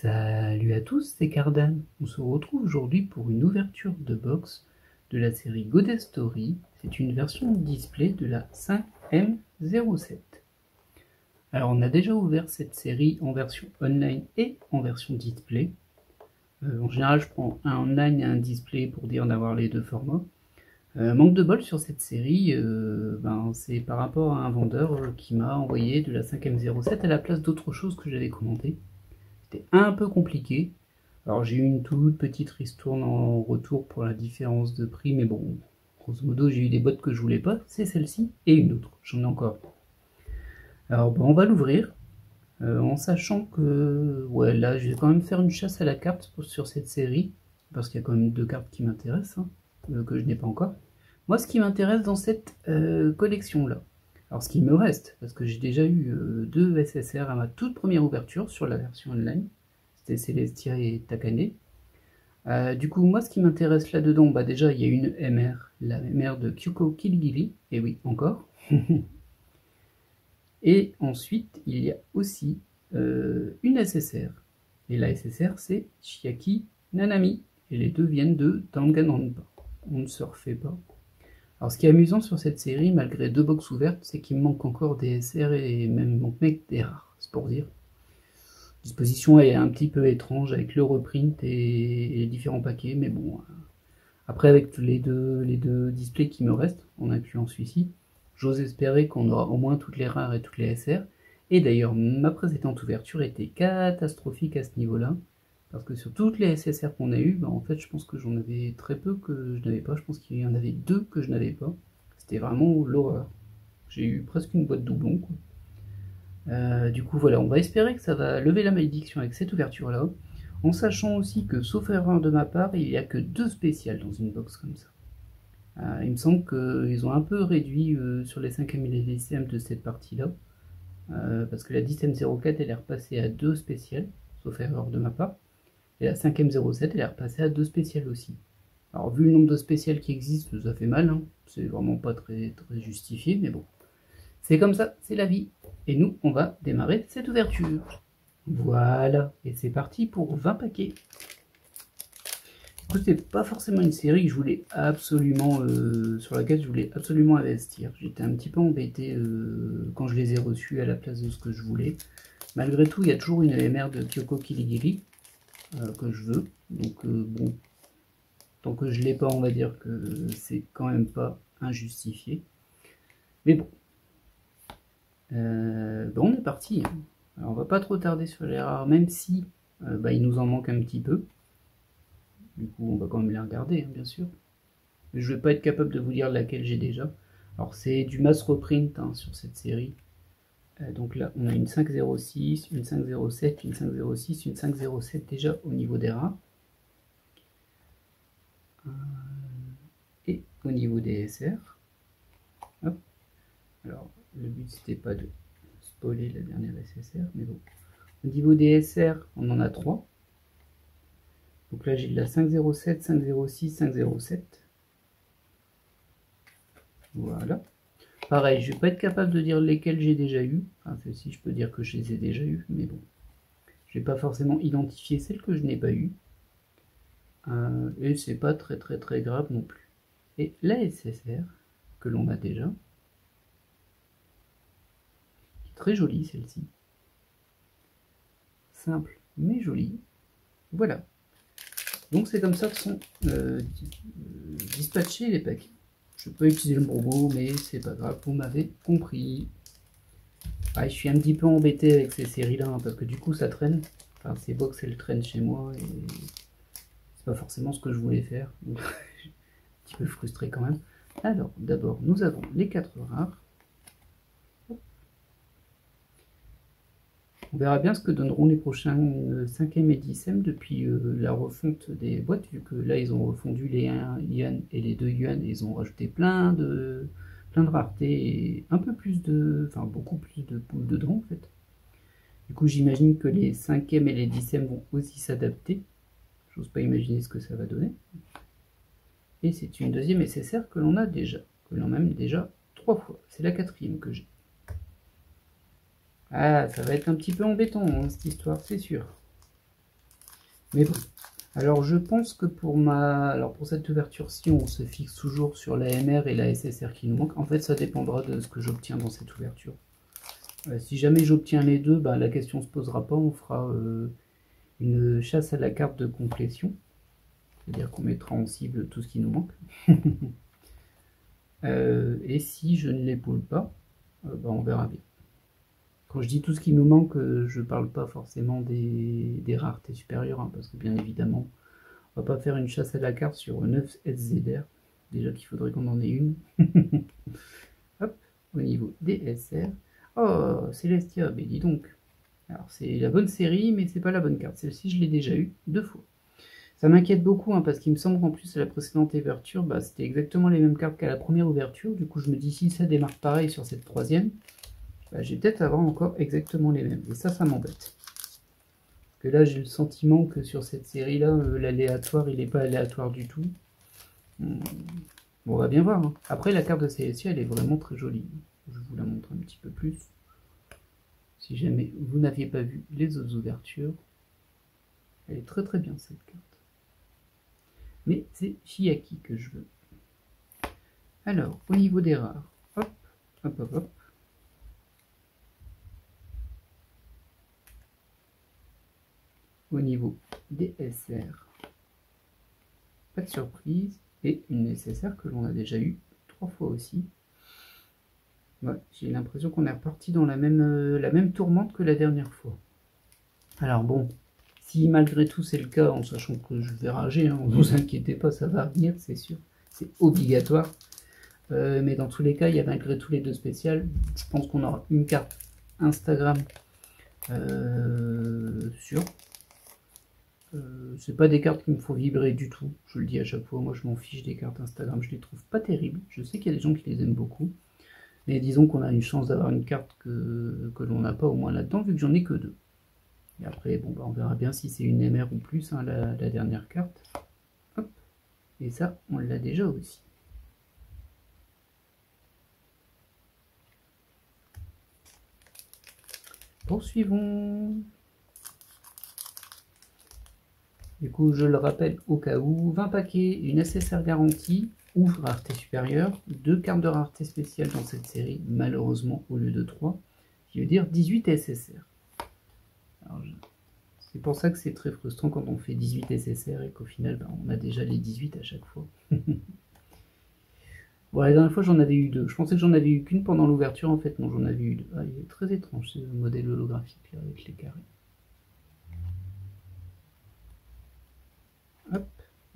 Salut à tous, c'est Cardan. On se retrouve aujourd'hui pour une ouverture de box de la série Goddess Story. C'est une version display de la 5M07. Alors on a déjà ouvert cette série en version online et en version display. En général je prends un online et un display pour dire d'avoir les deux formats. Manque de bol sur cette série, c'est par rapport à un vendeur qui m'a envoyé de la 5M07 à la place d'autres choses que j'avais commandées. C'était un peu compliqué. Alors j'ai eu une toute petite ristourne en retour pour la différence de prix, mais bon, grosso modo j'ai eu des bottes que je voulais pas, c'est celle-ci et une autre, j'en ai encore. Alors on va l'ouvrir, en sachant que, ouais, là je vais quand même faire une chasse à la carte sur cette série, parce qu'il y a quand même deux cartes qui m'intéressent, que je n'ai pas encore. Moi ce qui m'intéresse dans cette collection là, alors ce qui me reste, parce que j'ai déjà eu deux SSR à ma toute première ouverture sur la version online, c'était Celestia et Takane. Du coup, moi ce qui m'intéresse là-dedans, déjà il y a une MR, la MR de Kyoko Kiligiri, et oui, encore. Et ensuite, il y a aussi une SSR. Et la SSR, c'est Chiaki Nanami. Et les deux viennent de Danganronpa. On ne se refait pas. Alors ce qui est amusant sur cette série, malgré deux box ouvertes, c'est qu'il me manque encore des SR et même des rares, c'est pour dire. La disposition est un petit peu étrange avec le reprint et les différents paquets, mais bon. Après, avec les deux displays qui me restent, en incluant celui-ci, j'ose espérer qu'on aura au moins toutes les rares et toutes les SR. Et d'ailleurs, ma précédente ouverture était catastrophique à ce niveau-là. Parce que sur toutes les SSR qu'on a eues, en fait, je pense que j'en avais très peu que je n'avais pas. Je pense qu'il y en avait deux que je n'avais pas. C'était vraiment l'horreur. J'ai eu presque une boîte doublon, quoi. Du coup, voilà, on va espérer que ça va lever la malédiction avec cette ouverture-là. En sachant aussi que, sauf erreur de ma part, il n'y a que deux spéciales dans une box comme ça. Il me semble qu'ils ont un peu réduit sur les 5M et les 10M de cette partie-là. Parce que la 10M04 elle est repassée à 2 spéciales, sauf erreur de ma part. Et la 5M07 elle est repassée à 2 spéciales aussi. Alors vu le nombre de spéciales qui existent, ça fait mal, hein. C'est vraiment pas très justifié, mais bon. C'est comme ça, c'est la vie. Et nous, on va démarrer cette ouverture. Voilà, et c'est parti pour 20 paquets. C'est pas forcément une série que je voulais absolument, sur laquelle je voulais absolument investir. J'étais un petit peu embêté quand je les ai reçus à la place de ce que je voulais. Malgré tout, il y a toujours une MR de Kyoko Kiligiri que je veux. Donc bon, tant que je l'ai pas, on va dire que c'est quand même pas injustifié. Mais bon. On est parti. Hein. Alors on va pas trop tarder sur les rares, même si il nous en manque un petit peu. Du coup, on va quand même les regarder, hein, bien sûr. Mais je vais pas être capable de vous dire laquelle j'ai déjà. Alors, c'est du mass reprint hein, sur cette série. Donc là, on a une 506, une 507, une 506, une 507 déjà au niveau des rares. Et au niveau des SR. Hop. Alors, le but, c'était pas de spoiler la dernière SSR, mais bon. Au niveau des SR, on en a 3. Donc là, j'ai de la 507, 506, 507. Voilà. Pareil, je vais pas être capable de dire lesquels j'ai déjà eu. Enfin, celle-ci, je peux dire que je les ai déjà eu, mais bon. Je vais pas forcément identifier celles que je n'ai pas eu. Et c'est pas très grave non plus. Et la SSR, que l'on a déjà, est très jolie celle-ci. Simple, mais jolie. Voilà. Donc c'est comme ça que sont dispatchés les paquets. Je ne vais pas utiliser le gros mot, mais c'est pas grave, vous m'avez compris. Je suis un petit peu embêté avec ces séries-là, hein, parce que du coup ça traîne. Enfin, ces box elles traînent chez moi, et c'est pas forcément ce que je voulais faire. Donc, un petit peu frustré quand même. Alors, d'abord, nous avons les 4 rares. On verra bien ce que donneront les prochains 5M et 10M depuis la refonte des boîtes, vu que là ils ont refondu les 1 yuan et les 2 yuan, et ils ont rajouté plein de raretés et un peu plus de, enfin beaucoup plus de boules dedans en fait. Du coup j'imagine que les 5M et les 10M vont aussi s'adapter. J'ose pas imaginer ce que ça va donner. Et c'est une deuxième SSR que l'on a déjà, que l'on a même déjà 3 fois. C'est la 4e que j'ai. Ah, ça va être un petit peu embêtant, hein, cette histoire, c'est sûr. Mais bon. Alors je pense que pour cette ouverture-ci, on se fixe toujours sur la MR et la SSR qui nous manquent. En fait, ça dépendra de ce que j'obtiens dans cette ouverture. Si jamais j'obtiens les deux, la question ne se posera pas. On fera une chasse à la carte de complétion. C'est-à-dire qu'on mettra en cible tout ce qui nous manque. Et si je ne les poule pas, on verra bien. Quand je dis tout ce qui nous manque, je parle pas forcément des raretés supérieures, hein, parce que bien évidemment, on va pas faire une chasse à la carte sur 9 SZR. Déjà qu'il faudrait qu'on en ait une. Hop, au niveau des SR. Oh, Celestia, mais dis donc. Alors c'est la bonne série, mais c'est pas la bonne carte. Celle-ci, je l'ai déjà eu 2 fois. Ça m'inquiète beaucoup, hein, parce qu'il me semble qu'en plus, à la précédente ouverture, c'était exactement les mêmes cartes qu'à la première ouverture. Du coup, je me dis, si ça démarre pareil sur cette troisième, je vais peut-être avoir encore exactement les mêmes. Et ça m'embête. Que là, j'ai le sentiment que sur cette série-là, l'aléatoire, il n'est pas aléatoire du tout. Bon, on va bien voir. Hein. Après, la carte de CSI, elle est vraiment très jolie. Je vous la montre un petit peu plus. Si jamais vous n'aviez pas vu les autres ouvertures, elle est très très bien cette carte. Mais c'est Chiaki que je veux. Alors, au niveau des rares, hop, hop, hop, hop. Au niveau des SR, pas de surprise, et une nécessaire que l'on a déjà eu 3 fois aussi. Ouais, j'ai l'impression qu'on est reparti dans la même tourmente que la dernière fois. Alors bon, si malgré tout c'est le cas, en sachant que je vais rager, hein, ne vous inquiétez pas, ça va venir, c'est sûr, c'est obligatoire. Mais dans tous les cas, il y a malgré tout les deux spéciales. Je pense qu'on aura une carte Instagram sûre. C'est pas des cartes qui me font vibrer du tout, je le dis à chaque fois, moi je m'en fiche des cartes Instagram, je les trouve pas terribles, je sais qu'il y a des gens qui les aiment beaucoup, mais disons qu'on a une chance d'avoir une carte que l'on n'a pas au moins là-dedans, vu que j'en ai que 2. Et après, bon, on verra bien si c'est une MR ou plus, hein, la dernière carte. Hop. Et ça, on l'a déjà aussi. Poursuivons. Du coup, je le rappelle au cas où, 20 paquets, une SSR garantie ou rareté supérieure, 2 cartes de rareté spéciale dans cette série, malheureusement au lieu de 3, qui veut dire 18 SSR. C'est pour ça que c'est très frustrant quand on fait 18 SSR et qu'au final, on a déjà les 18 à chaque fois. Bon, la dernière fois, j'en avais eu 2. Je pensais que j'en avais eu qu'une pendant l'ouverture, en fait, non, j'en avais eu 2. Ah, il est très étrange ce modèle holographique là, avec les carrés. Hop,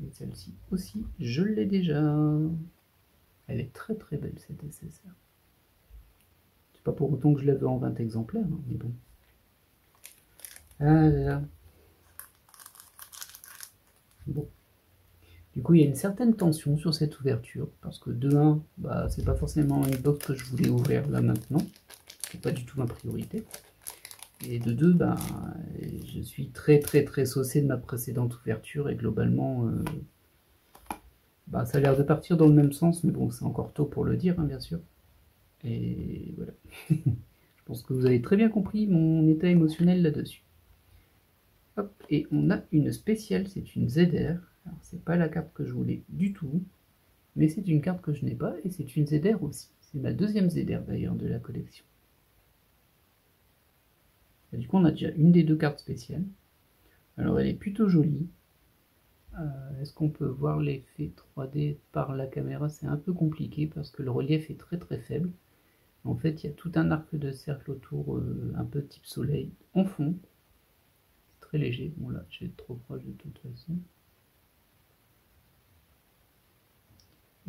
et celle-ci aussi, je l'ai déjà. Elle est très très belle cette SSR. C'est pas pour autant que je la veux en 20 exemplaires, hein, mais bon. Ah là là. Bon. Du coup, il y a une certaine tension sur cette ouverture, parce que de 1, c'est pas forcément une box que je voulais ouvrir là maintenant. C'est pas du tout ma priorité. Et de 2, je suis très très très saucé de ma précédente ouverture, et globalement, ça a l'air de partir dans le même sens, mais bon, c'est encore tôt pour le dire, hein, bien sûr. Et voilà. Je pense que vous avez très bien compris mon état émotionnel là-dessus. Hop, et on a une spéciale, c'est une ZR. Alors, c'est pas la carte que je voulais du tout, mais c'est une carte que je n'ai pas, et c'est une ZR aussi. C'est ma deuxième ZR d'ailleurs de la collection. Et du coup, on a déjà une des 2 cartes spéciales. Alors, elle est plutôt jolie. Est-ce qu'on peut voir l'effet 3D par la caméra? C'est un peu compliqué parce que le relief est très très faible. En fait, il y a tout un arc de cercle autour, un peu type soleil, en fond. C'est très léger. Bon là, je vais être trop proche de toute façon.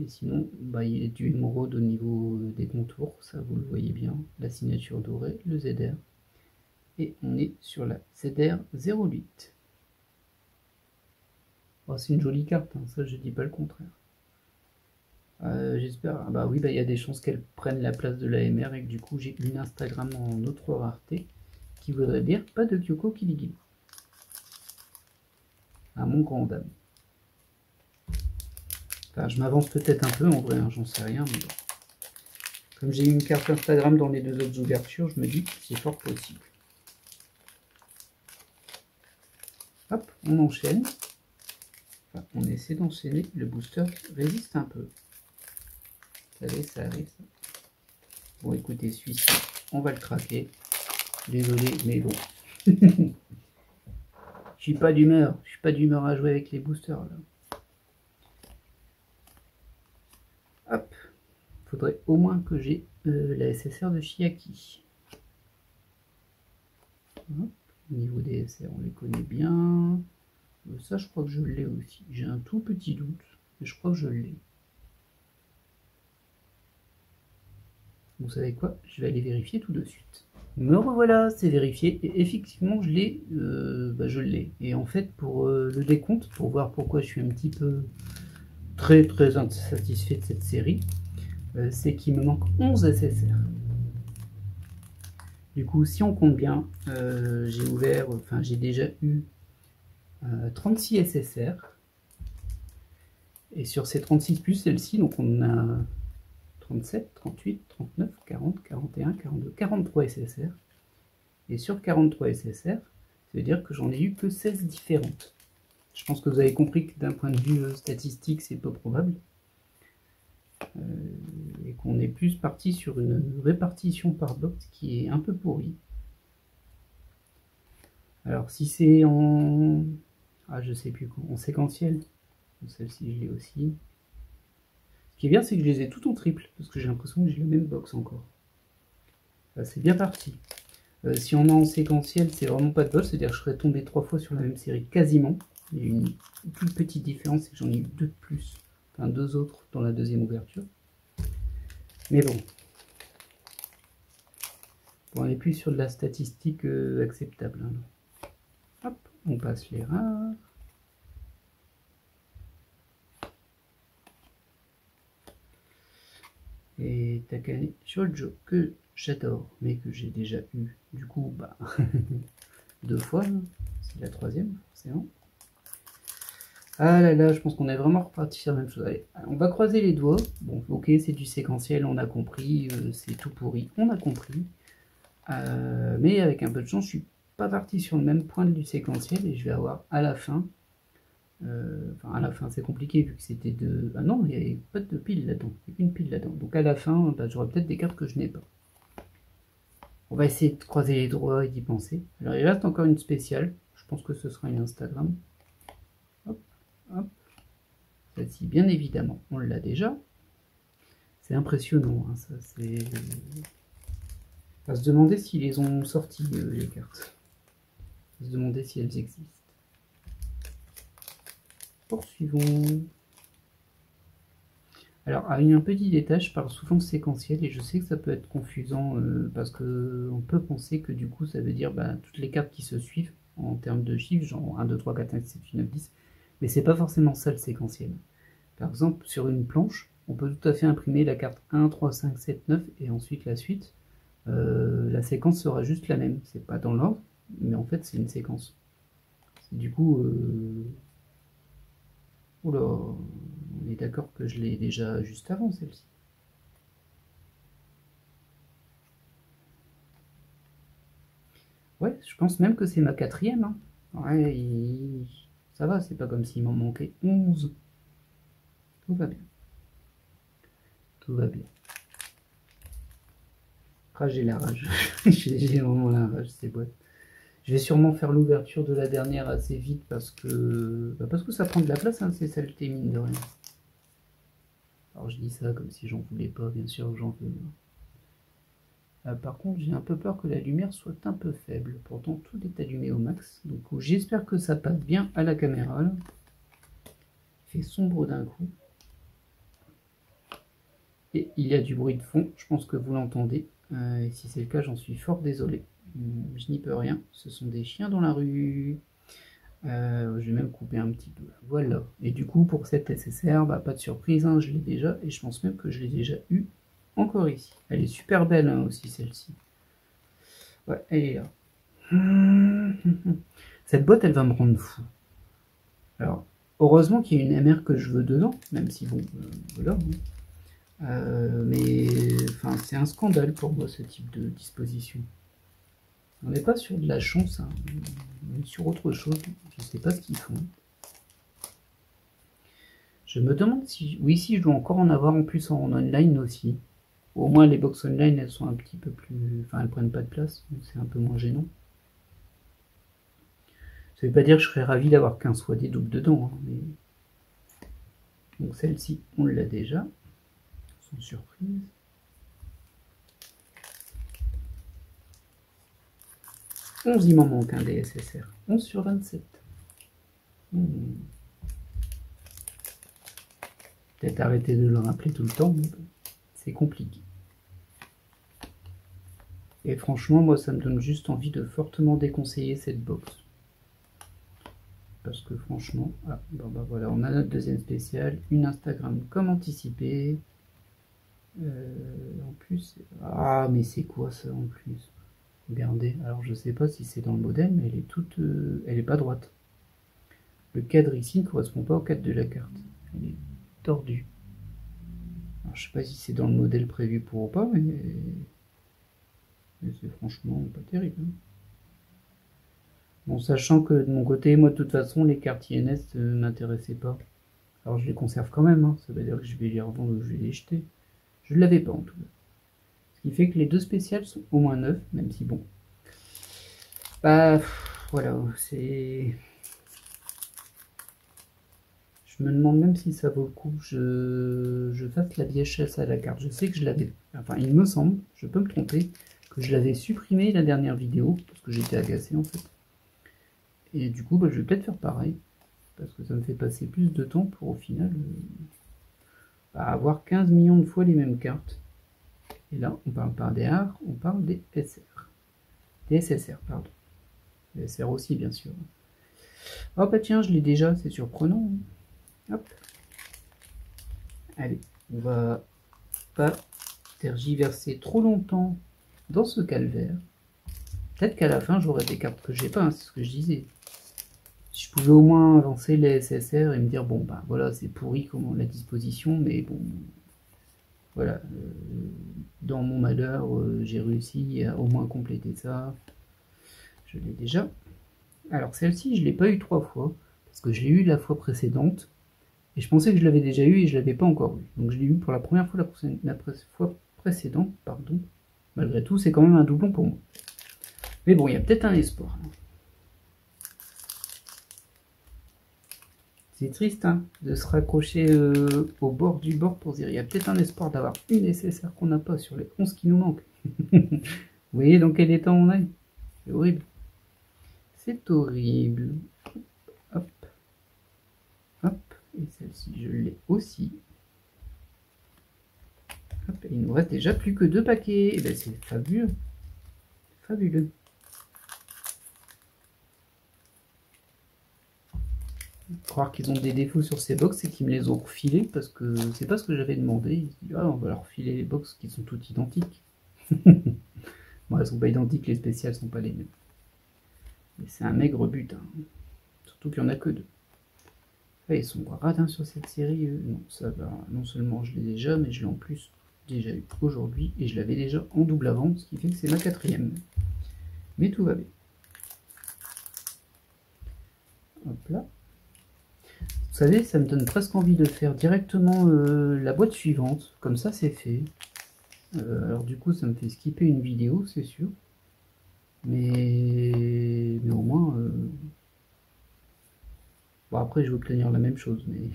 Et sinon, il y a du émeraude au niveau des contours, ça vous le voyez bien. La signature dorée, le ZR. Et on est sur la ZR 08. Oh, c'est une jolie carte, hein, ça je dis pas le contraire. J'espère. Oui, il y a des chances qu'elle prenne la place de la MR et que du coup j'ai une Instagram en autre rareté qui voudrait dire pas de Kyoko Kiligili. À mon grand dame. Enfin, je m'avance peut-être un peu en vrai, hein, j'en sais rien, mais bon. Comme j'ai eu une carte Instagram dans les 2 autres ouvertures, je me dis que c'est fort possible. Hop, on enchaîne. Enfin, on essaie d'enchaîner. Le booster résiste un peu. Vous savez, ça arrive. Ça. Bon, écoutez, celui-ci, on va le craquer. Désolé, mais bon. Je suis pas d'humeur. Je suis pas d'humeur à jouer avec les boosters là. Hop. Faudrait au moins que j'ai la SSR de Chiaki. Hop. Au niveau des SR, on les connaît bien. Ça, je crois que je l'ai aussi. J'ai un tout petit doute, mais je crois que je l'ai. Vous savez quoi? Je vais aller vérifier tout de suite. Me revoilà, c'est vérifié. Et effectivement, je l'ai. Je l'ai. Et en fait, pour le décompte, pour voir pourquoi je suis un petit peu très insatisfait de cette série, c'est qu'il me manque 11 SSR. Du coup, si on compte bien, j'ai déjà eu 36 SSR. Et sur ces 36 plus celle-ci, donc on a 37, 38, 39, 40, 41, 42, 43 SSR. Et sur 43 SSR, ça veut dire que j'en ai eu que 16 différentes. Je pense que vous avez compris que d'un point de vue statistique, c'est peu probable. Et qu'on est plus parti sur une répartition par box qui est un peu pourrie. Alors si c'est en... Ah, je sais plus quoi. En séquentiel. Celle-ci, je l'ai aussi. Ce qui est bien, c'est que je les ai toutes en triple, parce que j'ai l'impression que j'ai la même box encore. C'est bien parti. Si on est en séquentiel, c'est vraiment pas de bol, c'est-à-dire que je serais tombé 3 fois sur la même série, quasiment. Il y a une toute petite différence, c'est que j'en ai eu 2 de plus, enfin 2 autres dans la deuxième ouverture. Mais bon. On n'est plus sur de la statistique acceptable. Hein. Hop, on passe les rares. Et Takane Shoujo, que j'adore, mais que j'ai déjà eu, du coup, 2 fois, c'est la troisième, forcément. Ah là là, je pense qu'on est vraiment reparti sur la même chose. Allez, on va croiser les doigts. Bon, ok, c'est du séquentiel, on a compris, c'est tout pourri, on a compris. Mais avec un peu de chance, je suis pas parti sur le même point du séquentiel, et je vais avoir à la fin... à la fin c'est compliqué vu que c'était de... Ah non, il n'y avait pas de pile là-dedans, il n'y a qu'une pile là-dedans. Donc à la fin, j'aurai peut-être des cartes que je n'ai pas. On va essayer de croiser les doigts et d'y penser. Alors il reste encore une spéciale, je pense que ce sera une Instagram. Hop, hop. Celle-ci, bien évidemment, on l'a déjà. C'est impressionnant, hein, ça c'est... On va se demander s'ils les ont sortis, les cartes. On va se demander si elles existent. Poursuivons. Alors, à un petit détail, je parle souvent de séquentiel et je sais que ça peut être confusant parce qu'on peut penser que du coup ça veut dire toutes les cartes qui se suivent en termes de chiffres, genre 1, 2, 3, 4, 5, 6, 7, 8, 9, 10, mais c'est pas forcément ça le séquentiel. Par exemple, sur une planche, on peut tout à fait imprimer la carte 1, 3, 5, 7, 9 et ensuite la suite. La séquence sera juste la même, c'est pas dans l'ordre, mais en fait c'est une séquence. Du coup, oula, on est d'accord que je l'ai déjà juste avant celle-ci. Ouais, je pense même que c'est ma 4e. Hein. Ouais, ça va, c'est pas comme s'il m'en manquait 11. Tout va bien. Tout va bien. Ah, j'ai la rage. J'ai vraiment la rage, ces boîtes. Je vais sûrement faire l'ouverture de la dernière assez vite parce que ça prend de la place, hein, ces saletés, mine de rien. Alors je dis ça comme si j'en voulais pas, bien sûr que j'en veux. Par contre, j'ai un peu peur que la lumière soit un peu faible. Pourtant, tout est allumé au max. Donc j'espère que ça passe bien à la caméra. Là. Il fait sombre d'un coup. Et il y a du bruit de fond, je pense que vous l'entendez. Et si c'est le cas, j'en suis fort désolé. Je n'y peux rien, ce sont des chiens dans la rue. Je vais même couper un petit peu. Voilà. Et du coup, pour cette SSR, pas de surprise, hein, je l'ai déjà. Et je pense même que je l'ai déjà eu encore ici. Elle est super belle hein, aussi, celle-ci. Ouais, elle est là. Cette boîte, elle va me rendre fou. Alors, heureusement qu'il y a une MR que je veux dedans, même si bon, voilà. Mais enfin, c'est un scandale pour moi ce type de disposition. On n'est pas sur de la chance, hein. On est sur autre chose. Je sais sais pas ce qu'ils font. Je me demande si... Oui, si je dois encore en avoir en plus en online aussi. Au moins les box online, elles sont un petit peu plus... Enfin, elles prennent pas de place, donc c'est un peu moins gênant. Ça veut pas dire que je serais ravi d'avoir 15 fois des doubles dedans. Hein, mais... Donc celle-ci, on l'a déjà. Sans surprise. Il m'en manque un des SSR. 11 sur 27. Peut-être arrêter de le rappeler tout le temps, mais bon, c'est compliqué. Et franchement, moi, ça me donne juste envie de fortement déconseiller cette box. Parce que franchement, ah, bon, bah voilà, on a notre deuxième spéciale, une Instagram comme anticipé. En plus, ah, mais c'est quoi ça en plus? Regardez, alors je sais pas si c'est dans le modèle, mais elle est toute, elle est pas droite. Le cadre ici ne correspond pas au cadre de la carte. Elle est tordue. Alors, je sais pas si c'est dans le modèle prévu pour ou pas, mais c'est franchement pas terrible. Hein. Bon, sachant que de mon côté, moi de toute façon, les cartes INS ne m'intéressaient pas. Alors je les conserve quand même, hein. Ça veut dire que je vais les revendre ou je vais les jeter. Je ne l'avais pas en tout cas. Ce qui fait que les deux spéciales sont au moins neuves, même si bon. Bah voilà, c'est... Je me demande même si ça vaut le coup que je fasse la VHS à la carte. Je sais que je l'avais... Enfin, il me semble, je peux me tromper, que je l'avais supprimé la dernière vidéo, parce que j'étais agacé en fait. Et du coup, bah, je vais peut-être faire pareil, parce que ça me fait passer plus de temps pour au final avoir 15 millions de fois les mêmes cartes. Et là, on parle pas des rares, on parle des SR. Des SSR, pardon. Les SR aussi, bien sûr. Oh bah tiens, je l'ai déjà, c'est surprenant. Hop. Allez, on va pas tergiverser trop longtemps dans ce calvaire. Peut-être qu'à la fin, j'aurai des cartes que j'ai pas, hein, c'est ce que je disais. Si je pouvais au moins avancer les SSR et me dire, bon, bah voilà, c'est pourri comment la disposition, mais bon, voilà, dans mon malheur, j'ai réussi à au moins compléter ça. Je l'ai déjà. Alors celle-ci, je l'ai pas eu 3 fois, parce que je l'ai eu la fois précédente, et je pensais que je l'avais déjà eu et je l'avais pas encore eu. Donc je l'ai eu pour la première fois la fois précédente, pardon. Malgré tout, c'est quand même un doublon pour moi. Mais bon, il y a peut-être un espoir. C'est triste hein, de se raccrocher au bord du bord pour dire il y a peut-être un espoir d'avoir une SSR qu'on n'a pas sur les 11 qui nous manquent. Vous voyez dans quel état on est? C'est horrible. C'est horrible. Hop. Hop. Et celle-ci, je l'ai aussi. Hop. Et il nous reste déjà plus que 2 paquets. Et ben, c'est fabuleux. Fabuleux. Croire qu'ils ont des défauts sur ces box et qu'ils me les ont refilés parce que c'est pas ce que j'avais demandé. Ils se disent, ah, on va leur filer les box qui sont toutes identiques. Bon, elles sont pas identiques, les spéciales sont pas les mêmes. Mais c'est un maigre but, hein. Surtout qu'il n'y en a que 2. Ah, ils sont radins sur cette série. Non, ça va. Non seulement je l'ai déjà, mais je l'ai en plus déjà eu aujourd'hui et je l'avais déjà en double avant, ce qui fait que c'est ma 4e. Mais tout va bien. Hop là. Vous savez, ça me donne presque envie de faire directement la boîte suivante. Comme ça, c'est fait. Alors du coup, ça me fait skipper une vidéo, c'est sûr. Mais au moins... Bon, après, je vais obtenir la même chose, mais...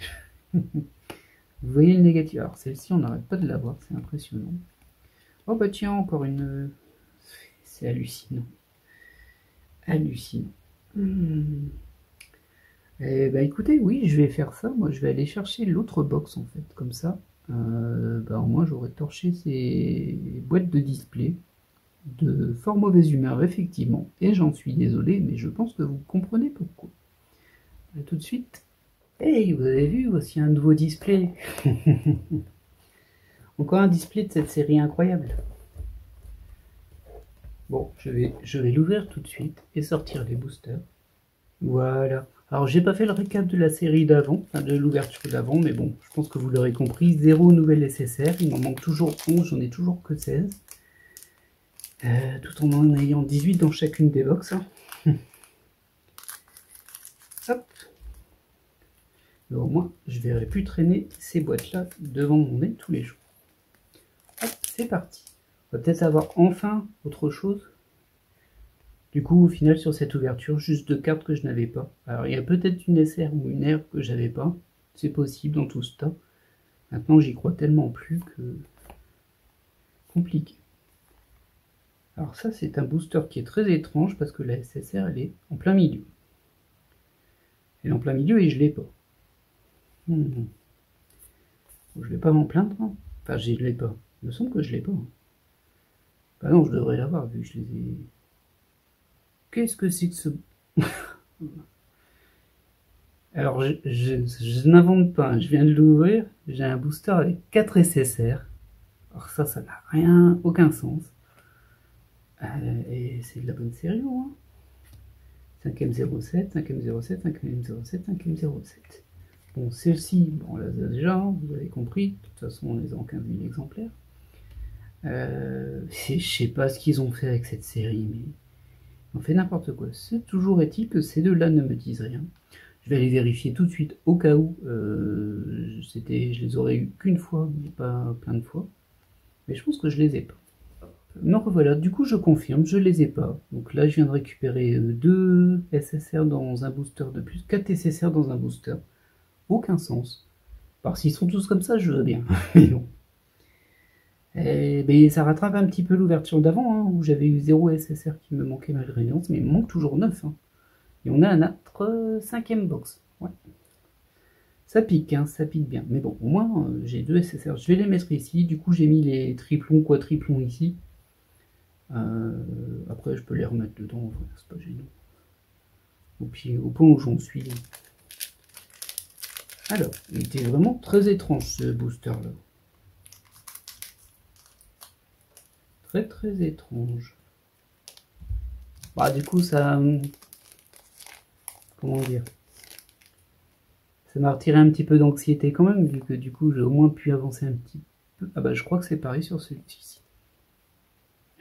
Vous voyez le négatif. Alors, celle-ci, on n'arrête pas de la voir, c'est impressionnant. Oh bah tiens, encore une... C'est hallucinant. Hallucinant. Eh bah écoutez, oui, je vais faire ça. Moi, je vais aller chercher l'autre box, en fait, comme ça. Bah, au moins, j'aurais torché ces boîtes de display de fort mauvaise humeur, effectivement. Et j'en suis désolé, mais je pense que vous comprenez pourquoi. A tout de suite. Hey, vous avez vu, voici un nouveau display. Encore un display de cette série incroyable. Bon, je vais l'ouvrir tout de suite et sortir les boosters. Voilà. Alors, j'ai pas fait le récap de la série d'avant, enfin de l'ouverture d'avant, mais bon, je pense que vous l'aurez compris. 0 nouvelle SSR, il m'en manque toujours 11, j'en ai toujours que 16. Tout en ayant 18 dans chacune des box. Hein. Hop. Et au moins, je ne verrai plus traîner ces boîtes-là devant mon nez tous les jours. Hop, c'est parti. On va peut-être avoir enfin autre chose. Du coup, au final, sur cette ouverture, juste 2 cartes que je n'avais pas. Alors, il y a peut-être une SR ou une R que j'avais pas. C'est possible dans tout ce tas. Maintenant, j'y crois tellement plus que... compliqué. Alors ça, c'est un booster qui est très étrange parce que la SSR, elle est en plein milieu. Elle est en plein milieu et je l'ai pas. Bon, je vais pas m'en plaindre. Hein. Enfin, je l'ai pas. Il me semble que je l'ai pas. Bah non, je devrais l'avoir vu que je les ai... Qu'est-ce que c'est que ce... Alors, je n'invente pas. Je viens de l'ouvrir. J'ai un booster avec 4 SSR. Alors ça n'a rien, aucun sens. Et c'est de la bonne série, hein. 5M07, 5M07, 5M07, 5M07. Bon, celle-ci, bon, on l'a déjà, hein, vous avez compris. De toute façon, on les a en 15 000 exemplaires. Je sais pas ce qu'ils ont fait avec cette série, mais ils ont fait n'importe quoi. Toujours est-il que ces deux-là ne me disent rien. Je vais aller vérifier tout de suite au cas où. Je les aurais eu qu'une fois, mais pas plein de fois. Mais je pense que je les ai pas. Me revoilà, du coup je confirme, je les ai pas. Donc là je viens de récupérer 2 SSR dans un booster de plus, 4 SSR dans un booster. Aucun sens. Alors s'ils sont tous comme ça, je veux bien. Mais bon. Mais ça rattrape un petit peu l'ouverture d'avant, hein, où j'avais eu 0 SSR qui me manquait malgré l'avance, mais il me manque toujours 9. Hein. Et on a notre 5ème box. Ouais. Ça pique, hein, ça pique bien. Mais bon, au moins j'ai 2 SSR. Je vais les mettre ici. Du coup j'ai mis les triplons, quadriplons ici. Après je peux les remettre dedans, c'est pas gênant. Au point où j'en suis. Alors, il était vraiment très étrange ce booster là. Très très étrange. Bah du coup ça... comment dire, ça m'a retiré un petit peu d'anxiété quand même, vu que du coup j'ai au moins pu avancer un petit peu. Ah bah je crois que c'est pareil sur celui-ci.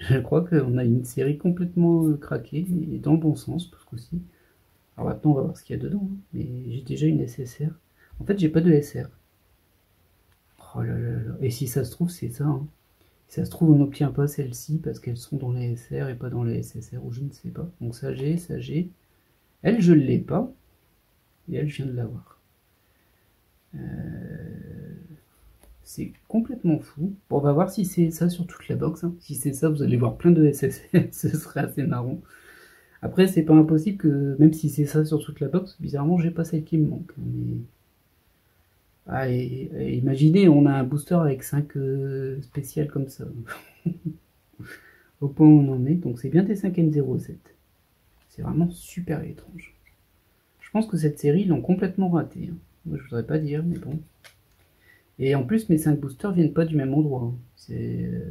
Je crois qu'on a une série complètement craquée et dans le bon sens pour ce coup-ci. Alors maintenant on va voir ce qu'il y a dedans. Hein. Mais j'ai déjà une SSR. En fait j'ai pas de SR. Oh là là là. Et si ça se trouve c'est ça. Hein. Si ça se trouve on n'obtient pas celles-ci parce qu'elles sont dans les SR et pas dans les SSR ou je ne sais pas. Donc ça j'ai, ça j'ai. Elle je ne l'ai pas. Et elle je viens de l'avoir. C'est complètement fou. Bon, on va voir si c'est ça sur toute la box. Hein. Si c'est ça, vous allez voir plein de SSR. Ce serait assez marrant. Après, c'est pas impossible que, même si c'est ça sur toute la box, bizarrement, j'ai pas celle qui me manque. Mais... ah, et imaginez, on a un booster avec 5 spéciales comme ça. Au point où on en est. Donc c'est bien des 5M07. C'est vraiment super étrange. Je pense que cette série, ils l'ont complètement raté. Hein. Moi, je voudrais pas dire, mais bon. Et en plus, mes 5 boosters viennent pas du même endroit.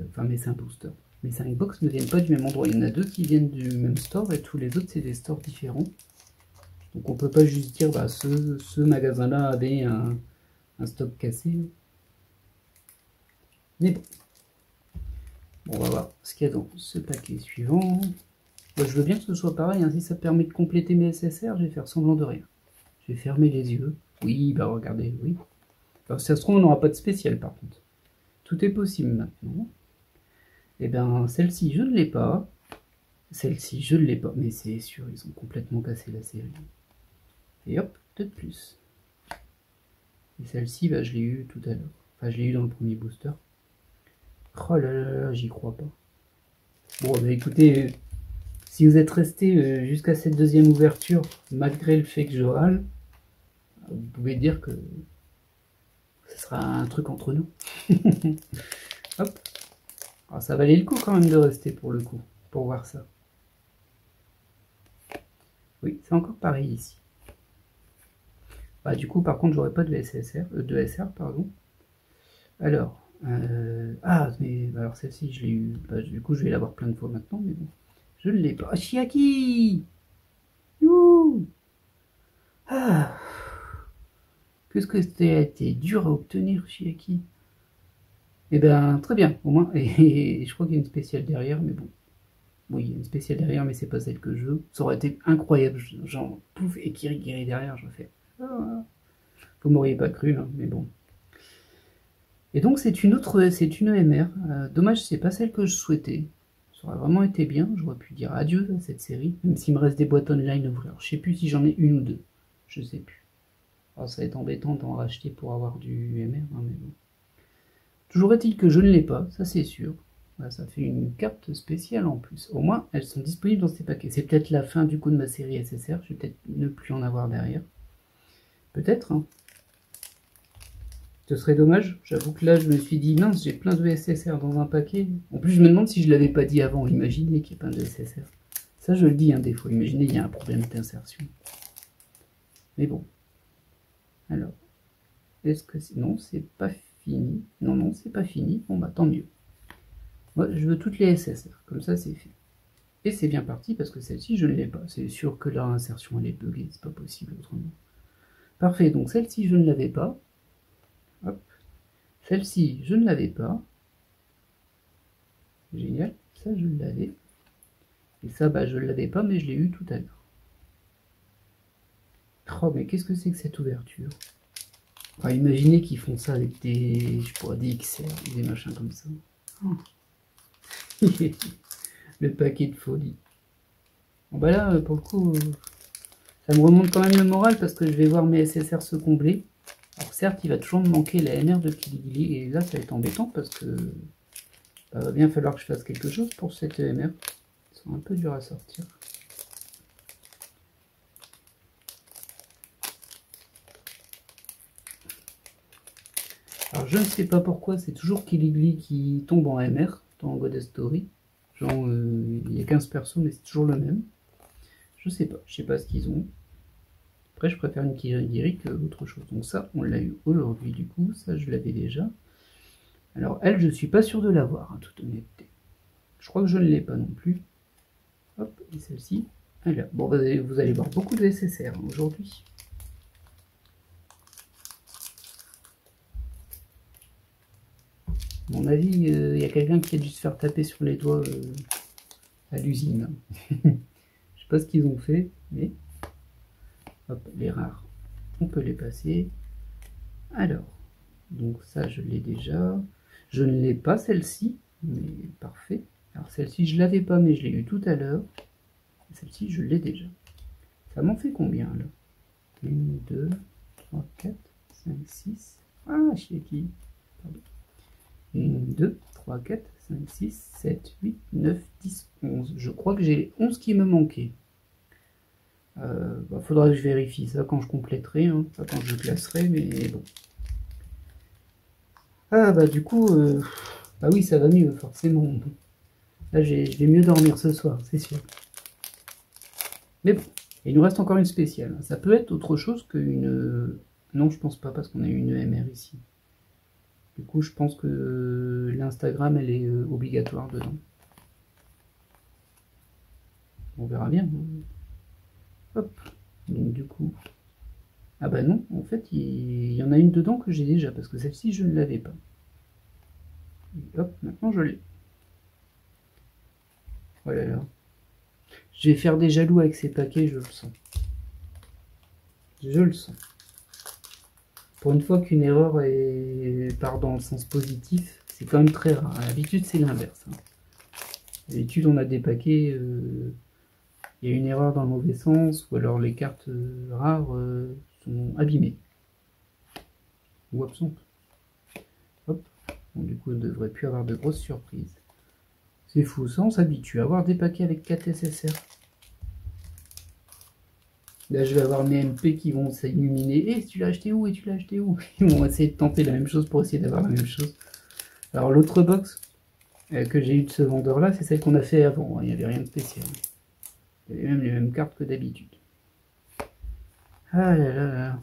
Enfin, mes 5 boosters. Mes 5 box ne viennent pas du même endroit. Il y en a 2 qui viennent du même store et tous les autres, c'est des stores différents. Donc on peut pas juste dire, bah, ce magasin-là avait un stock cassé. Mais bon. Bon, on va voir ce qu'il y a dans ce paquet suivant. Bah, je veux bien que ce soit pareil. Hein. Si ça permet de compléter mes SSR, je vais faire semblant de rien. Je vais fermer les yeux. Oui, bah regardez, oui. Alors, si ça se trouve, on n'aura pas de spécial par contre. Tout est possible maintenant. Et bien, celle-ci, je ne l'ai pas. Celle-ci, je ne l'ai pas. Mais c'est sûr, ils ont complètement cassé la série. Et hop, deux de plus. Et celle-ci, bah, je l'ai eu tout à l'heure. Enfin, je l'ai eu dans le premier booster. Oh là là là, j'y crois pas. Bon, bah écoutez, si vous êtes resté jusqu'à cette deuxième ouverture, malgré le fait que je râle, vous pouvez dire que ce sera un truc entre nous. Hop. Alors, ça valait le coup quand même de rester pour le coup, pour voir ça. Oui, c'est encore pareil ici. Bah, du coup, par contre, j'aurais pas de SSR, de SR, pardon. Alors, ah, mais alors celle-ci, je l'ai eu. Bah, du coup, je vais l'avoir plein de fois maintenant, mais bon, je ne l'ai pas. Ah, Chiaki! Youhou! Ah! Qu'est-ce que c'était dur à obtenir, Chiaki? Eh ben, très bien, au moins. Et je crois qu'il y a une spéciale derrière, mais bon. Oui, il y a une spéciale derrière, mais c'est pas celle que je veux. Ça aurait été incroyable, genre, pouf, et Kirigiri derrière, je fais... Ah. Vous m'auriez pas cru, hein, mais bon. Et donc c'est une EMR. Dommage, c'est pas celle que je souhaitais. Ça aurait vraiment été bien, j'aurais pu dire adieu à cette série, même s'il me reste des boîtes online à ouvrir. Je sais plus si j'en ai une ou deux, je sais plus. Alors ça va être embêtant d'en racheter pour avoir du MR, hein, mais bon. Toujours est-il que je ne l'ai pas, ça c'est sûr. Là, ça fait une carte spéciale en plus. Au moins, elles sont disponibles dans ces paquets. C'est peut-être la fin du coup de ma série SSR, je vais peut-être ne plus en avoir derrière. Peut-être, hein. Ce serait dommage, j'avoue que là je me suis dit mince, j'ai plein de SSR dans un paquet. En plus je me demande si je l'avais pas dit avant, imaginez qu'il y ait plein de SSR. Ça je le dis hein, des fois, imaginez il y a un problème d'insertion. Mais bon. Alors, est-ce que c'est... Non, c'est pas fini. Non, non, c'est pas fini. Bon bah tant mieux. Moi je veux toutes les SSR, comme ça c'est fait. Et c'est bien parti parce que celle-ci je ne l'ai pas. C'est sûr que leur insertion elle est buggée, c'est pas possible autrement. Parfait, donc celle-ci je ne l'avais pas. Hop. Celle-ci, je ne l'avais pas. Génial, ça je l'avais. Et ça, bah je ne l'avais pas, mais je l'ai eu tout à l'heure. Oh, mais qu'est-ce que c'est que cette ouverture? Enfin, imaginez qu'ils font ça avec des, je pourrais dire XR, des machins comme ça. Oh. Le paquet de folie. Bon bah là, pour le coup, ça me remonte quand même le moral parce que je vais voir mes SSR se combler. Alors certes, il va toujours me manquer la MR de Kiligili, et là ça va être embêtant parce que bah, va bien falloir que je fasse quelque chose pour cette MR. Ils sont un peu durs à sortir. Alors je ne sais pas pourquoi, c'est toujours Kiligili qui tombe en MR dans Goddess Story. Genre, il y a 15 persos, mais c'est toujours le même. Je sais pas ce qu'ils ont. Après, je préfère une Kirigiri que autre chose. Donc ça, on l'a eu aujourd'hui, du coup. Ça, je l'avais déjà. Alors, elle, je suis pas sûr de l'avoir, en toute honnêteté. Je crois que je ne l'ai pas non plus. Hop, et celle-ci, elle est là. Bon, vous allez voir beaucoup de SSR hein, aujourd'hui. À mon avis, il y a quelqu'un qui a dû se faire taper sur les doigts à l'usine. Je sais pas ce qu'ils ont fait, mais... Hop, les rares, on peut les passer. Alors, donc ça, je l'ai déjà. Je ne l'ai pas, celle-ci, mais parfait. Alors celle-ci, je l'avais pas, mais je l'ai eu tout à l'heure. Celle-ci, je l'ai déjà. Ça m'en fait combien, là? 1, 2, 3, 4, 5, 6... Ah, chez qui? Pardon. 1, 2, 3, 4, 5, 6, 7, 8, 9, 10, 11. Je crois que j'ai les 11 qui me manquaient. Faudra que je vérifie ça quand je compléterai, hein. Pas quand je classerai, mais bon. Ah bah du coup, bah oui, ça va mieux, forcément. Là, je vais mieux dormir ce soir, c'est sûr. Mais bon, il nous reste encore une spéciale. Ça peut être autre chose qu'une... Non, je pense pas, parce qu'on a une MR ici. Du coup, je pense que l'Instagram, elle est obligatoire dedans. On verra bien. Hop, donc du coup... Ah bah non, en fait, il y en a une dedans que j'ai déjà, parce que celle-ci, je ne l'avais pas. Et hop, maintenant je l'ai. Oh là là. Je vais faire des jaloux avec ces paquets, je le sens. Je le sens. Pour une fois qu'une erreur part dans le sens positif, c'est quand même très rare. À l'habitude, c'est l'inverse. Hein. D'habitude, on a des paquets, il y a une erreur dans le mauvais sens, ou alors les cartes rares sont abîmées. Ou absentes. Hop. Bon, du coup, on ne devrait plus avoir de grosses surprises. C'est fou, ça on s'habitue à avoir des paquets avec 4 SSR. Là je vais avoir mes MP qui vont s'illuminer. Eh, tu l'as acheté où? Et tu l'as acheté où? Ils vont essayer de tenter la même chose pour essayer d'avoir la même chose. Alors l'autre box que j'ai eu de ce vendeur là, c'est celle qu'on a fait avant. Il n'y avait rien de spécial. Il y avait même les mêmes cartes que d'habitude. Ah là là là.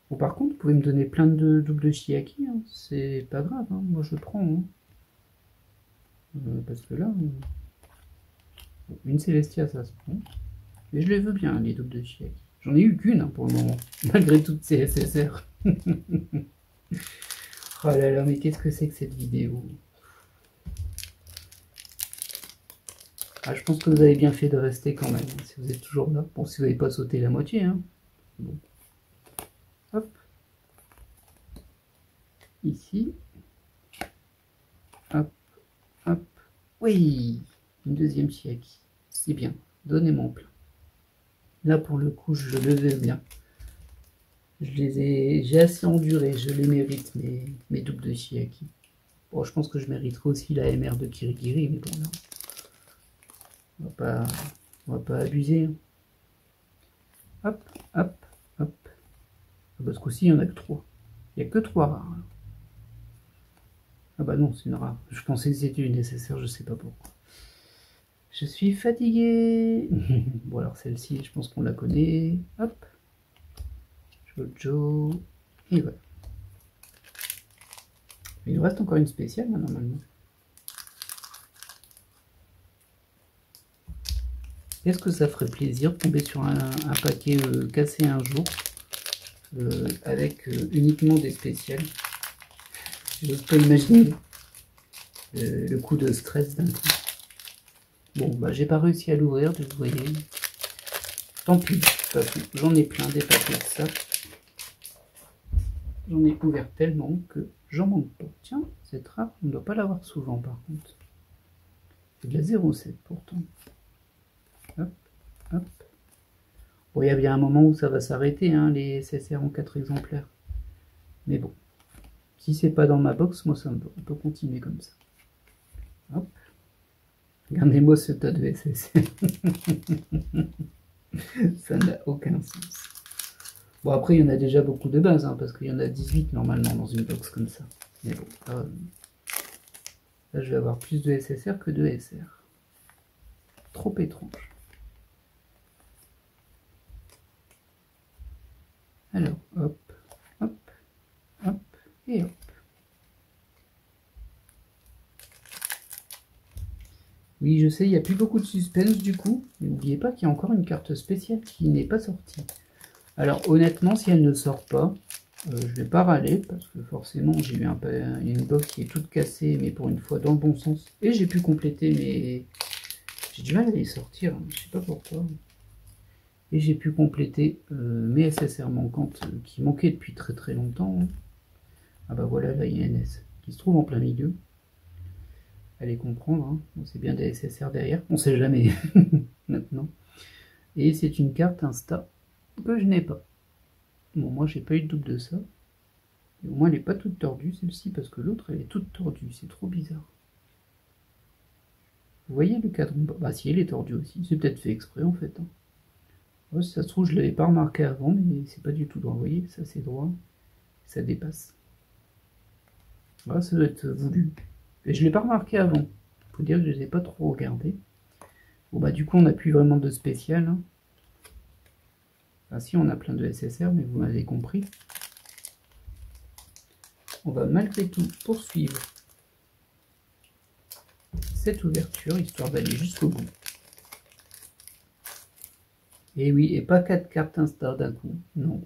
Bon, par contre, vous pouvez me donner plein de doubles Chiaki. Hein. C'est pas grave, hein. Moi je prends. Hein. Parce que là, une Celestia ça se prend. Mais je les veux bien, les doubles de Chiaki. J'en ai eu qu'une hein, pour le moment, malgré toutes ces SSR. Oh là là, mais qu'est-ce que c'est que cette vidéo? Ah, je pense que vous avez bien fait de rester quand même, si vous êtes toujours là. Bon, si vous n'avez pas sauté la moitié, hein. Bon. Hop. Ici. Hop, hop. Oui, une deuxième chiaki. C'est bien. Donnez-moi plein. Là, pour le coup, je le vais bien. J'ai assez enduré, je les mérite, mes doubles de chiaki. Bon, je pense que je mériterai aussi la MR de Kirigiri, mais bon, là, on va pas abuser. Hein. Hop, hop, hop. Parce qu'aussi, il n'y en a que 3. Il n'y a que 3 rares. Ah bah non, c'est une rare. Je pensais que c'était une nécessaire, je sais pas pourquoi. Je suis fatigué. Bon, alors celle-ci, je pense qu'on la connaît. Hop. Jojo. Et voilà. Il nous reste encore une spéciale, là, normalement. Est-ce que ça ferait plaisir de tomber sur un paquet cassé un jour avec uniquement des spéciales? J'ose pas imaginer le coup de stress d'un coup. Bon, bah j'ai pas réussi à l'ouvrir, vous voyez. Tant pis, de toute façon, j'en ai plein des paquets de ça. J'en ai ouvert tellement que j'en manque pas. Tiens, c'est rare, on ne doit pas l'avoir souvent par contre. C'est de la 0,7 pourtant. Hop, hop. Bon, il y a bien un moment où ça va s'arrêter, hein, les SSR en 4 exemplaires. Mais bon, si c'est pas dans ma box, moi ça me va. On peut continuer comme ça. Hop. Regardez-moi ce tas de SSR. Ça n'a aucun sens. Bon, après, il y en a déjà beaucoup de base, hein, parce qu'il y en a 18 normalement dans une box comme ça. Mais bon, là je vais avoir plus de SSR que de SR. Trop étrange. Alors, hop, hop, hop, et hop. Oui, je sais, il n'y a plus beaucoup de suspense du coup. Mais n'oubliez pas qu'il y a encore une carte spéciale qui n'est pas sortie. Alors honnêtement, si elle ne sort pas, je ne vais pas râler, parce que forcément j'ai eu une box qui est toute cassée, mais pour une fois dans le bon sens. Et j'ai pu compléter mes... J'ai du mal à les sortir, hein, je sais pas pourquoi. Et j'ai pu compléter mes SSR manquantes qui manquaient depuis très très longtemps. Hein. Ah bah voilà la INS qui se trouve en plein milieu. Allez comprendre, hein. Bon, c'est bien des SSR derrière, on sait jamais maintenant. Et c'est une carte Insta que je n'ai pas. Bon, moi j'ai pas eu de double de ça. Et au moins elle n'est pas toute tordue celle-ci, parce que l'autre elle est toute tordue, c'est trop bizarre. Vous voyez le cadre? Bah si, elle est tordue aussi, c'est peut-être fait exprès en fait. Hein. Ouais, si ça se trouve je l'avais pas remarqué avant, mais c'est pas du tout droit. Vous voyez, ça c'est droit, ça dépasse. Voilà, ça doit être voulu. Et je l'ai pas remarqué avant. Faut dire que je les ai pas trop regardés. Bon bah du coup on n'a plus vraiment de spécial. Hein. Enfin si, on a plein de SSR, mais vous m'avez compris. On va malgré tout poursuivre cette ouverture, histoire d'aller jusqu'au bout. Et oui, et pas 4 cartes Insta d'un coup, non.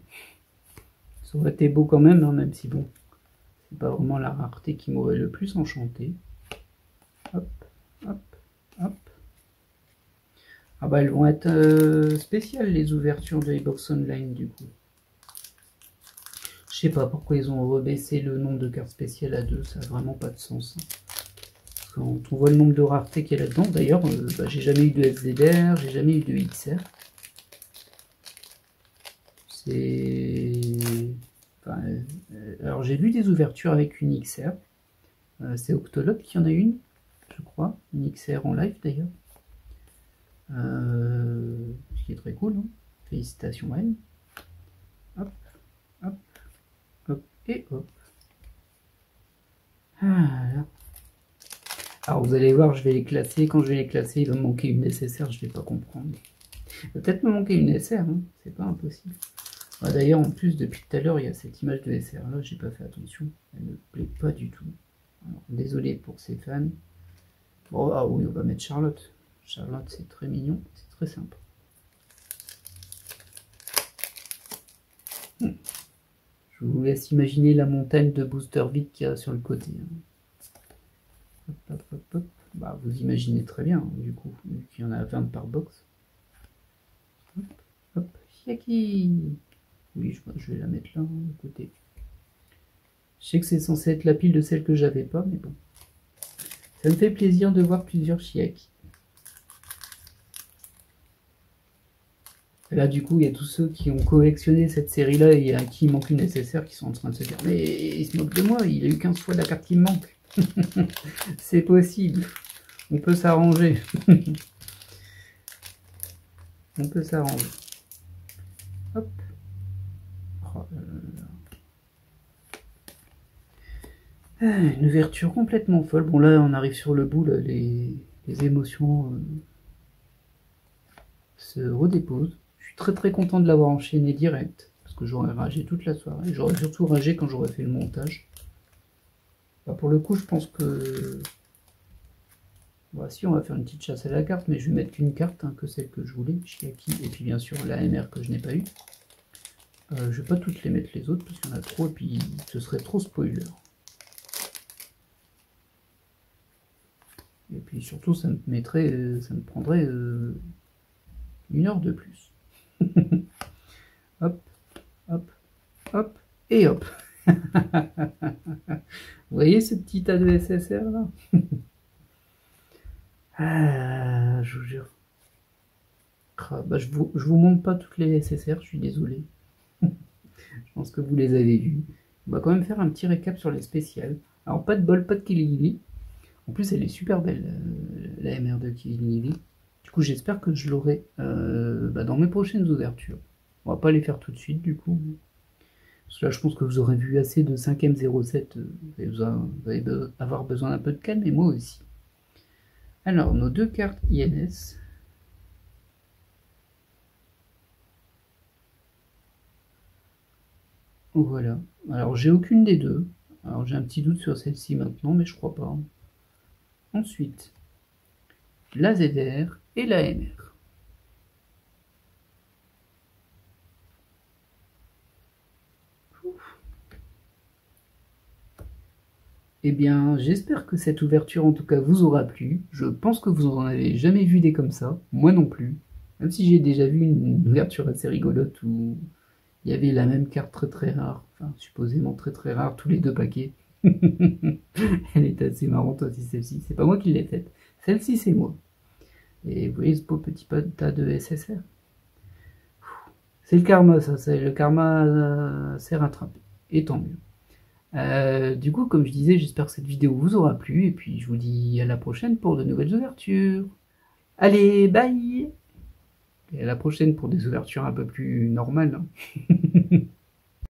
Ça aurait été beau quand même, hein, même si bon, c'est pas vraiment la rareté qui m'aurait le plus enchanté. Hop, hop, hop. Ah bah elles vont être spéciales les ouvertures de Xbox Online du coup. Je sais pas pourquoi ils ont rebaissé le nombre de cartes spéciales à 2, ça n'a vraiment pas de sens. Quand on voit le nombre de raretés qu'il y a là-dedans, d'ailleurs, bah, j'ai jamais eu de FZR, j'ai jamais eu de XR. C'est... Enfin, alors j'ai vu des ouvertures avec une XR. C'est Octologue qui en a une, je crois. Une XR en live d'ailleurs. Ce qui est très cool. Hein. Félicitations à elle. Hop, hop, hop, et hop. Voilà. Alors vous allez voir, je vais les classer. Quand je vais les classer, il va me manquer une SSR, je vais pas comprendre. Il va peut-être me manquer une SR, hein. C'est pas impossible. Ah, d'ailleurs, en plus, depuis tout à l'heure, il y a cette image de SR là, j'ai pas fait attention. Elle ne plaît pas du tout. Alors, désolé pour ces fans. Bon, ah oui, on va mettre Charlotte. Charlotte, c'est très mignon, c'est très sympa. Je vous laisse imaginer la montagne de booster vide qu'il y a sur le côté. Hop, hop, hop, hop. Bah, vous imaginez très bien, du coup, vu qu'il y en a 20 par box. Hop, hop, Chiaki. Oui, je vais la mettre là, de côté. Je sais que c'est censé être la pile de celle que j'avais pas, mais bon. Ça me fait plaisir de voir plusieurs Chiaki. Là, du coup, il y a tous ceux qui ont collectionné cette série-là et à qui il manque une SSR qui sont en train de se dire « Mais il se moque de moi, il a eu 15 fois la carte qui me manque. » C'est possible. On peut s'arranger. On peut s'arranger. Hop. Oh, une ouverture complètement folle. Bon, là, on arrive sur le bout. Là, les émotions se redéposent. Je suis très très content de l'avoir enchaîné direct. Parce que j'aurais ragé toute la soirée. J'aurais surtout ragé quand j'aurais fait le montage. Bah, pour le coup, je pense que... Bah, si, on va faire une petite chasse à la carte, mais je vais mettre qu'une carte, hein, que celle que je voulais, Chiaki, et puis bien sûr la MR que je n'ai pas eu. Je vais pas toutes les mettre les autres, parce qu'il y en a trop, et puis ce serait trop spoiler. Et puis surtout, ça me prendrait 1 heure de plus. Hop, hop, hop, et hop. Vous voyez ce petit tas de SSR là? Ah, je vous jure. Bah, je vous montre pas toutes les SSR, je suis désolé. Je pense que vous les avez vues. On va quand même faire un petit récap sur les spéciales. Alors, pas de bol, pas de Killy. En plus, elle est super belle, la MR de Killy. Du coup, j'espère que je l'aurai dans mes prochaines ouvertures. On va pas les faire tout de suite, du coup. Parce que là, je pense que vous aurez vu assez de 5ème 07. Vous allez avoir besoin d'un peu de calme, et moi aussi. Alors, nos deux cartes INS. Voilà. Alors, j'ai aucune des deux. Alors, j'ai un petit doute sur celle-ci maintenant, mais je crois pas. Ensuite, la ZR et la MR. Eh bien, j'espère que cette ouverture, en tout cas, vous aura plu. Je pense que vous en avez jamais vu des comme ça. Moi non plus. Même si j'ai déjà vu une ouverture assez rigolote où il y avait la même carte très très rare. Enfin, supposément très très rare, tous les 2 paquets. Elle est assez marrante aussi, celle-ci. C'est pas moi qui l'ai faite. Celle-ci, c'est moi. Et vous voyez ce beau petit tas de SSR? C'est le karma, ça. Le karma s'est rattrapé. Et tant mieux. Du coup, comme je disais, j'espère que cette vidéo vous aura plu. Et puis, je vous dis à la prochaine pour de nouvelles ouvertures. Allez, bye! Et à la prochaine pour des ouvertures un peu plus normales.